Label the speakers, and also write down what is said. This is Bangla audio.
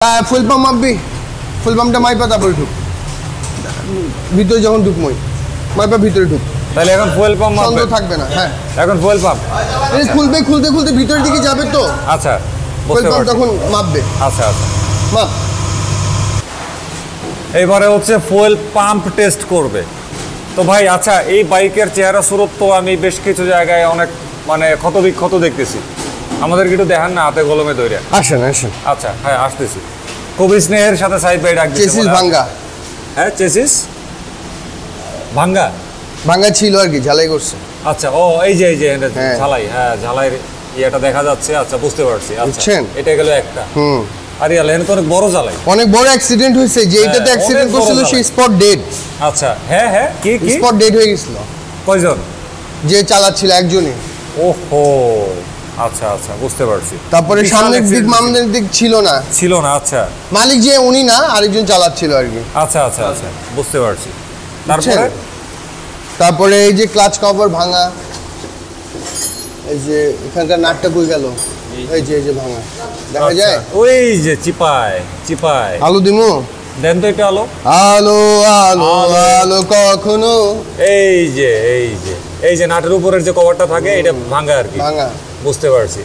Speaker 1: ফুল পাম্প মাপবি, ফুল পাম্পটা মাইপা তারপরে ঢুক ভিতরে, যখন ঢুক মাইপা ভিতরে ঢুক।
Speaker 2: তাহলে এখন ফুয়েল পাম্প
Speaker 1: বন্ধ থাকবে না। হ্যাঁ
Speaker 2: এখন ফুয়েল পাম্প
Speaker 1: খুলবে, খুলতে খুলতে ভিতরের দিকে যাবে তো।
Speaker 2: আচ্ছা
Speaker 1: ফুল পাম্প তখন মাপবে।
Speaker 2: আচ্ছা আচ্ছা
Speaker 1: মাপ।
Speaker 2: এইবারে হচ্ছে ফুয়েল পাম্প টেস্ট করবে তো ভাই। আচ্ছা এই বাইকের চেহারা স্বরূপ তো আমি বেশ কিছু জায়গায় অনেক মানে ক্ষত বিক্ষত দেখতেছি, আমাদেরকে একটু দেখান না হাতে কলমে ধরে।
Speaker 1: আসেন আসেন।
Speaker 2: আচ্ছা হ্যাঁ আসতেছি। খুবই স্নেহের সাথে সাইড বাই ডাক দিচ্ছি।
Speaker 1: চেসিস ভাঙ্গা।
Speaker 2: হ্যাঁ চেসিস ভাঙ্গা
Speaker 1: ভাঙ্গা ছিল আর কি, ঝালাই করছে।
Speaker 2: আচ্ছা ও এই যে ঝালাই, হ্যাঁ ঝালাইয়ের ইয়েটা দেখা যাচ্ছে। আচ্ছা বুঝতে পারছি। আচ্ছা এটা গেল একটা। আর ইয়ালেন তো অনেক বড় ঝালাই,
Speaker 1: অনেক বড় অ্যাক্সিডেন্ট হয়েছে। যে এটাতে অ্যাক্সিডেন্ট করছিল সেই স্পট ডেড।
Speaker 2: আচ্ছা হ্যাঁ হ্যাঁ কি কি
Speaker 1: স্পট ডেড হয়ে গেছিল।
Speaker 2: কয়জন?
Speaker 1: যে চালাচ্ছিল একজনই।
Speaker 2: ওহো আচ্ছা আচ্ছা বুঝতে পারছি।
Speaker 1: তারপরে সামনের দিক মামদের দিক ছিল না। আচ্ছা মালিক যে উনি না, আরেকজন চালাচ্ছিল আর কি।
Speaker 2: আচ্ছা আচ্ছা আচ্ছা বুঝতে পারছি। তারপরে
Speaker 1: এই যে ক্লাচ কভার ভাঙা, এই যে এখানকার নাটটা বই গেল, এই যে ভাঙা দেখা যায়।
Speaker 2: ওই যে চিপায়
Speaker 1: আলু দিমু
Speaker 2: দেন তো একটু আলো
Speaker 1: আলো আলো আলো কখনো।
Speaker 2: এই যে নাটের উপরের যে কভারটা থাকে এটা ভাঙা আর কি।
Speaker 1: ভাঙা
Speaker 2: বুঝতে পারছি।